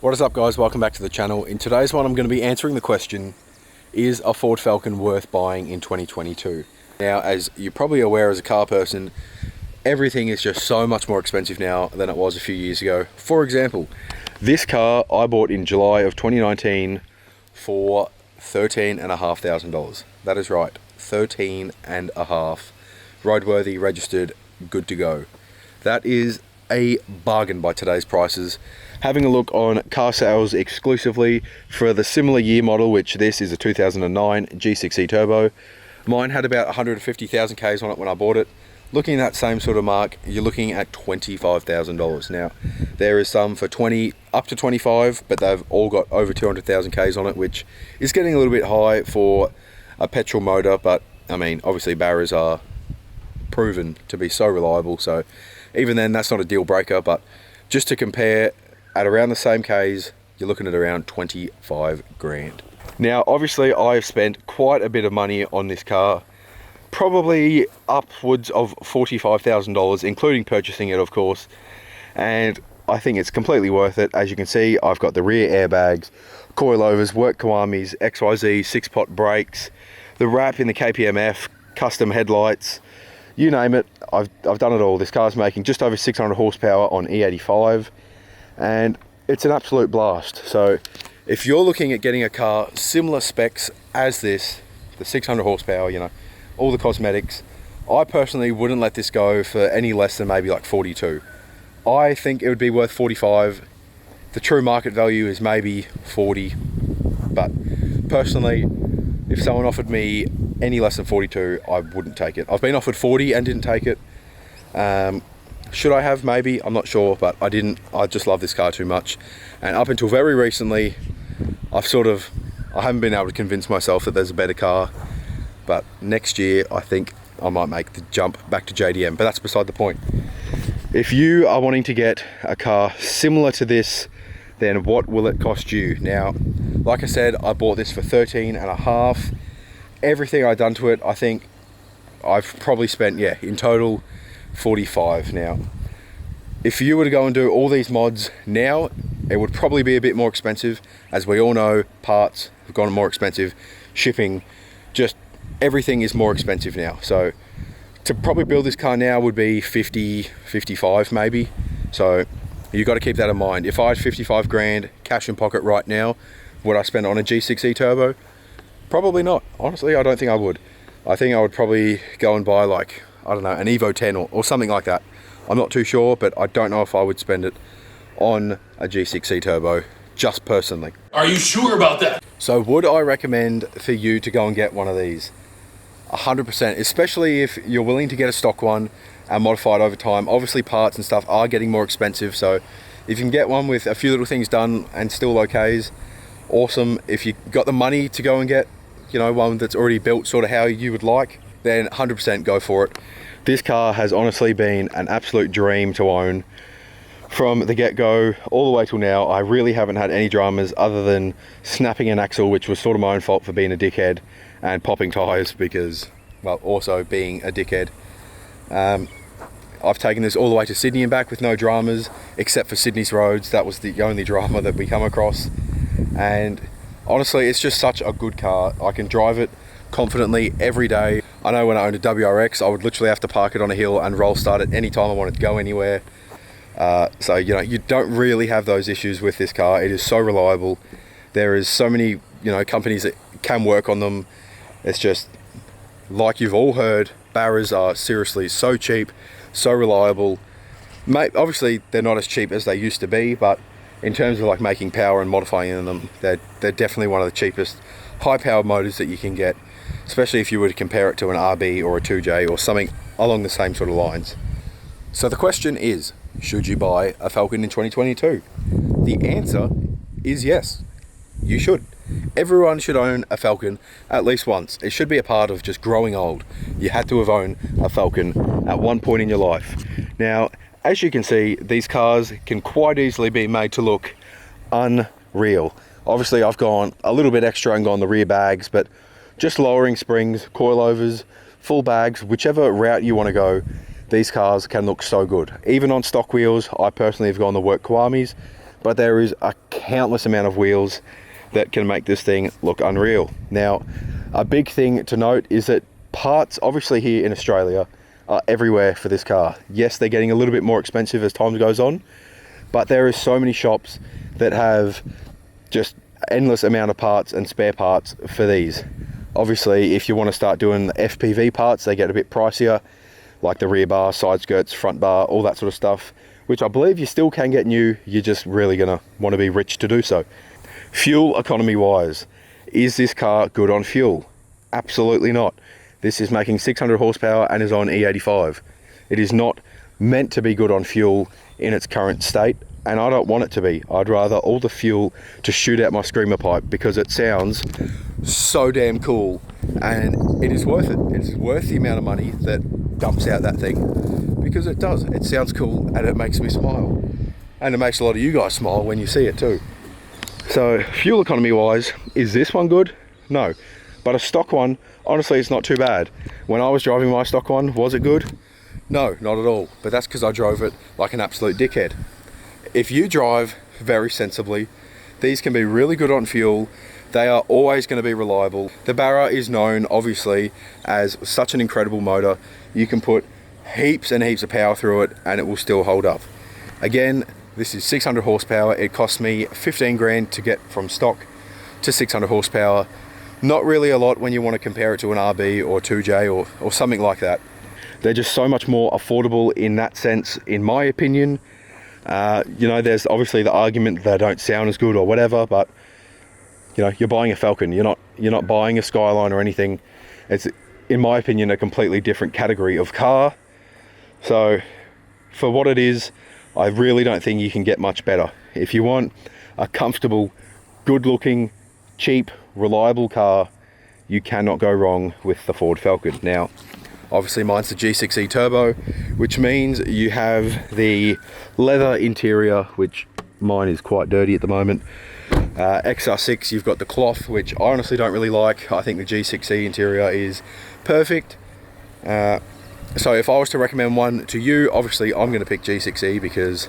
What is up, guys? Welcome back to the channel. In today's one, I'm going to be answering the question, is a Ford Falcon worth buying in 2022? Now, as you're probably aware as a car person, everything is just so much more expensive now than it was a few years ago. For example, this car I bought in July of 2019 for $13,500. That is right, 13.5, roadworthy, registered, good to go. That is a bargain by today's prices. Having a look on car sales exclusively for the similar year model, which this is a 2009 G6E Turbo. Mine had about 150,000 Ks on it when I bought it. Looking at that same sort of mark, you're looking at $25,000. Now, there is some for 20 up to 25, but they've all got over 200,000 Ks on it, which is getting a little bit high for a petrol motor. But I mean, obviously barriers are proven to be so reliable, so even then that's not a deal breaker. But just to compare, at around the same Ks, you're looking at around 25 grand. Now, obviously I've spent quite a bit of money on this car, probably upwards of $45,000, including purchasing it, of course, and I think it's completely worth it. As you can see, I've got the rear airbags, coilovers, work Kiwamis, XYZ, 6-pot brakes, the wrap in the KPMF, custom headlights, you name it, I've done it all. This car's making just over 600 horsepower on E85, and it's an absolute blast. So if you're looking at getting a car similar specs as this, the 600 horsepower, you know, all the cosmetics, I personally wouldn't let this go for any less than maybe like 42. I think it would be worth 45. The true market value is maybe 40, but personally, if someone offered me any less than 42, I wouldn't take it. I've been offered 40 and didn't take it. Should I have? Maybe, I'm not sure, but I didn't. I just love this car too much, and up until very recently, I haven't been able to convince myself that there's a better car. But next year, I think I might make the jump back to JDM, but that's beside the point. If you are wanting to get a car similar to this, then what will it cost you? Now, like I said, I bought this for 13.5. Everything I've done to it, I think I've probably spent, in total, 45. Now, if you were to go and do all these mods now, it would probably be a bit more expensive. As we all know, parts have gone more expensive, shipping, just everything is more expensive now. So to probably build this car now would be 50, 55 maybe. So you got to keep that in mind. If I had 55 grand cash in pocket right now, would I spend on a G6E Turbo? Probably not. Honestly, I don't think I would. I think I would probably go and buy, like, I don't know, an Evo 10 or something like that. I'm not too sure, but I don't know if I would spend it on a G6E Turbo, just personally. Are you sure about that? So would I recommend for you to go and get one of these? 100%, especially if you're willing to get a stock one and modify it over time. Obviously parts and stuff are getting more expensive, so if you can get one with a few little things done and still okays, awesome. If you got the money to go and get, you know, one that's already built sort of how you would like, then 100% go for it. This car has honestly been an absolute dream to own from the get-go all the way till now. I really haven't had any dramas other than snapping an axle, which was sort of my own fault for being a dickhead, and popping tires because, well, also being a dickhead. I've taken this all the way to Sydney and back with no dramas, except for Sydney's roads. That was the only drama that we come across. And honestly, it's just such a good car. I can drive it confidently every day. I know when I owned a WRX, I would literally have to park it on a hill and roll start it anytime I wanted to go anywhere. So, you know, you don't really have those issues with this car. It is so reliable. There is so many, you know, companies that can work on them. It's just, like you've all heard, barriers are seriously so cheap, so reliable. Obviously, they're not as cheap as they used to be, but in terms of like making power and modifying them, they're definitely one of the cheapest high-powered motors that you can get, especially if you were to compare it to an RB or a 2J or something along the same sort of lines. So the question is, should you buy a Falcon in 2022? The answer is yes, you should. Everyone should own a Falcon at least once. It should be a part of just growing old. You had to have owned a Falcon at one point in your life. Now, as you can see, these cars can quite easily be made to look unreal. Obviously, I've gone a little bit extra and gone the rear bags, but just lowering springs, coilovers, full bags, whichever route you want to go, these cars can look so good. Even on stock wheels, I personally have gone the work Kiwamis, but there is a countless amount of wheels that can make this thing look unreal. Now, a big thing to note is that parts, obviously here in Australia, are everywhere for this car. Yes, they're getting a little bit more expensive as time goes on, but there is so many shops that have just endless amount of parts and spare parts for these. Obviously, if you want to start doing the FPV parts, they get a bit pricier, like the rear bar, side skirts, front bar, all that sort of stuff, which I believe you still can get new. You're just really gonna want to be rich to do so. Fuel economy wise, is this car good on fuel? Absolutely not. This is making 600 horsepower and is on E85. It is not meant to be good on fuel in its current state, and I don't want it to be. I'd rather all the fuel to shoot out my screamer pipe because it sounds so damn cool, and it is worth it. It is worth the amount of money that dumps out that thing, because it does. It sounds cool and it makes me smile. And it makes a lot of you guys smile when you see it too. So fuel economy wise, is this one good? No. But a stock one, honestly, it's not too bad. When I was driving my stock one, was it good? No, not at all. But that's because I drove it like an absolute dickhead. If you drive very sensibly, these can be really good on fuel. They are always going to be reliable. The Barra is known, obviously, as such an incredible motor. You can put heaps and heaps of power through it and it will still hold up. Again, this is 600 horsepower. It cost me 15 grand to get from stock to 600 horsepower. Not really a lot when you want to compare it to an RB or 2J or something like that. They're just so much more affordable in that sense, in my opinion. You know, there's obviously the argument they don't sound as good or whatever, but you know, you're buying a Falcon. You're not buying a Skyline or anything. It's, in my opinion, a completely different category of car. So for what it is, I really don't think you can get much better. If you want a comfortable, good looking, cheap, reliable car, you cannot go wrong with the Ford Falcon. Now, obviously mine's the G6E Turbo, which means you have the leather interior, which mine is quite dirty at the moment. XR6, you've got the cloth, which I honestly don't really like. I think the G6E interior is perfect. So if I was to recommend one to you, obviously I'm going to pick G6E because,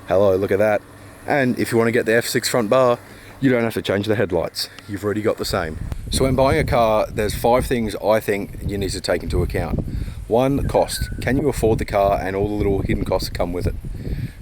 hello, look at that. And if you want to get the F6 front bar, you don't have to change the headlights. You've already got the same. So when buying a car, there's 5 things I think you need to take into account. 1, cost. Can you afford the car and all the little hidden costs that come with it?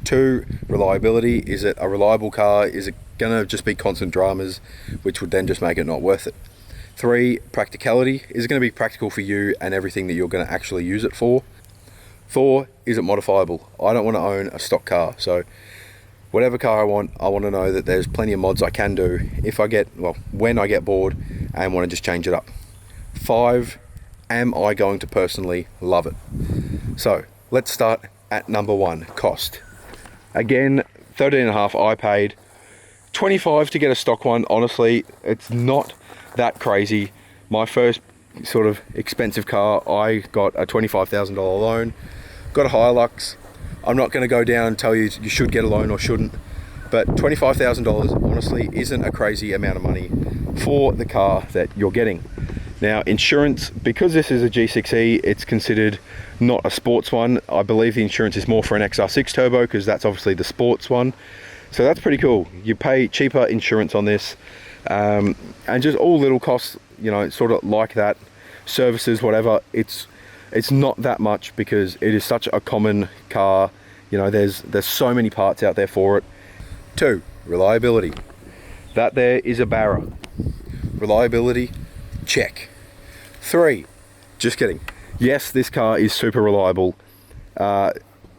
2, reliability. Is it a reliable car? Is it going to just be constant dramas, which would then just make it not worth it? 3, practicality. Is it going to be practical for you and everything that you're going to actually use it for? 4, is it modifiable? I don't want to own a stock car, so whatever car I want to know that there's plenty of mods I can do if I get, well, when I get bored and want to just change it up. 5, am I going to personally love it? So let's start at number 1, cost. Again, 13.5 I paid. 25 to get a stock one. Honestly, it's not that crazy. My first sort of expensive car, I got a $25,000 loan, got a Hilux. I'm not going to go down and tell you you should get a loan or shouldn't, but $25,000 honestly isn't a crazy amount of money for the car that you're getting. Now, insurance, because this is a G6E, it's considered not a sports one. I believe the insurance is more for an XR6 Turbo because that's obviously the sports one. So that's pretty cool. You pay cheaper insurance on this, and just all little costs, you know, sort of like that, services, whatever. It's not that much because it is such a common car. You know, there's so many parts out there for it. 2, reliability. That there is a Barra. Reliability, check. 3, just kidding. Yes, this car is super reliable.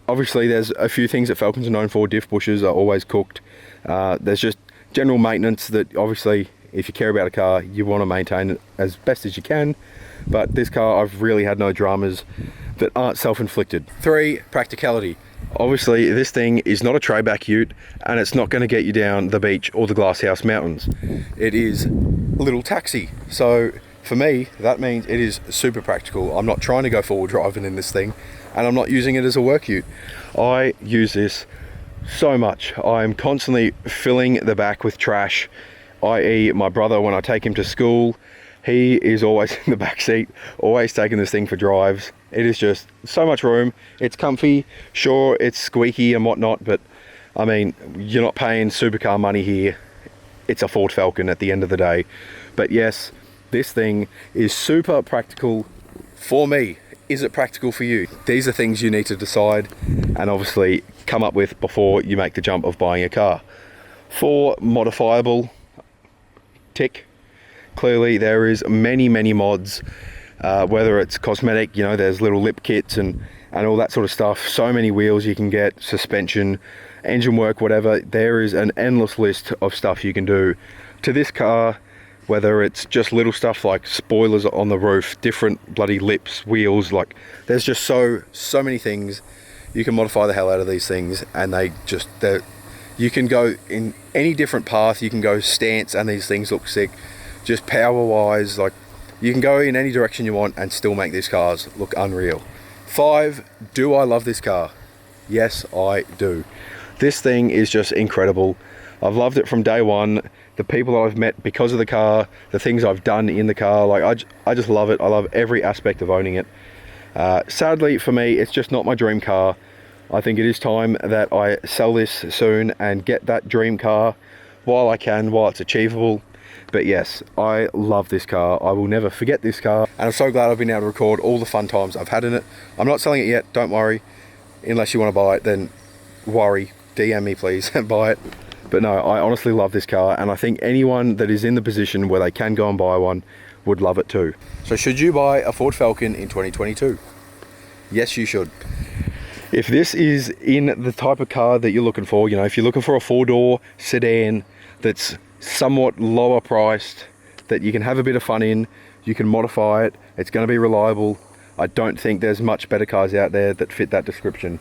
Obviously, there's a few things that Falcons are known for. Diff bushes are always cooked. There's just general maintenance that obviously, if you care about a car, you want to maintain it as best as you can. But this car, I've really had no dramas that aren't self-inflicted. 3, practicality. Obviously, this thing is not a tray-back ute, and it's not going to get you down the beach or the Glasshouse Mountains. It is a little taxi. So for me, that means it is super practical. I'm not trying to go forward driving in this thing, and I'm not using it as a work ute. I use this so much. I'm constantly filling the back with trash, i.e. my brother, when I take him to school, he is always in the back seat, always taking this thing for drives. It is just so much room. It's comfy. Sure, it's squeaky and whatnot, but I mean, you're not paying supercar money here. It's a Ford Falcon at the end of the day. But yes, this thing is super practical for me. Is it practical for you? These are things you need to decide and obviously come up with before you make the jump of buying a car. For modifiable, tick. Clearly there is many mods, whether it's cosmetic, you know, there's little lip kits and all that sort of stuff. So many wheels you can get, suspension, engine work, whatever. There is an endless list of stuff you can do to this car, whether it's just little stuff like spoilers on the roof, different bloody lips, wheels, like there's just so many things. You can modify the hell out of these things, and you can go in any different path. You can go stance and these things look sick. Just power wise, like you can go in any direction you want and still make these cars look unreal. 5, do I love this car? Yes, I do. This thing is just incredible. I've loved it from day one. The people that I've met because of the car, the things I've done in the car, like I just love it. I love every aspect of owning it. Sadly for me, it's just not my dream car. I think it is time that I sell this soon and get that dream car while I can, while it's achievable. But yes, I love this car. I will never forget this car. And I'm so glad I've been able to record all the fun times I've had in it. I'm not selling it yet, don't worry. Unless you want to buy it, then worry. DM me please and buy it. But no, I honestly love this car, and I think anyone that is in the position where they can go and buy one would love it too. So should you buy a Ford Falcon in 2022? Yes, you should. If this is in the type of car that you're looking for, you know, if you're looking for a 4-door sedan that's somewhat lower priced, that you can have a bit of fun in, you can modify it, it's going to be reliable. I don't think there's much better cars out there that fit that description.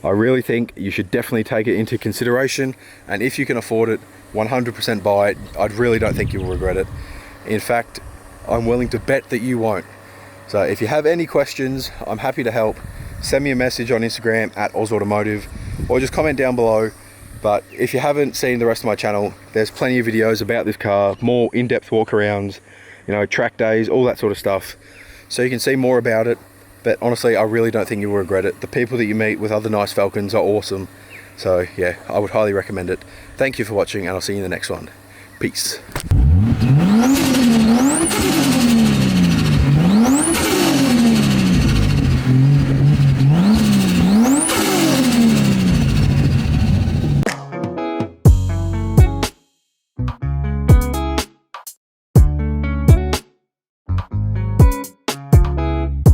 I really think you should definitely take it into consideration, and if you can afford it, 100% buy it. I really don't think you'll regret it. In fact, I'm willing to bet that you won't. So if you have any questions, I'm happy to help. Send me a message on Instagram at AusAutomotive, or just comment down below. But if you haven't seen the rest of my channel, there's plenty of videos about this car, more in-depth walkarounds, you know, track days, all that sort of stuff. So you can see more about it. But honestly, I really don't think you will regret it. The people that you meet with other nice Falcons are awesome. So yeah, I would highly recommend it. Thank you for watching, and I'll see you in the next one. Peace.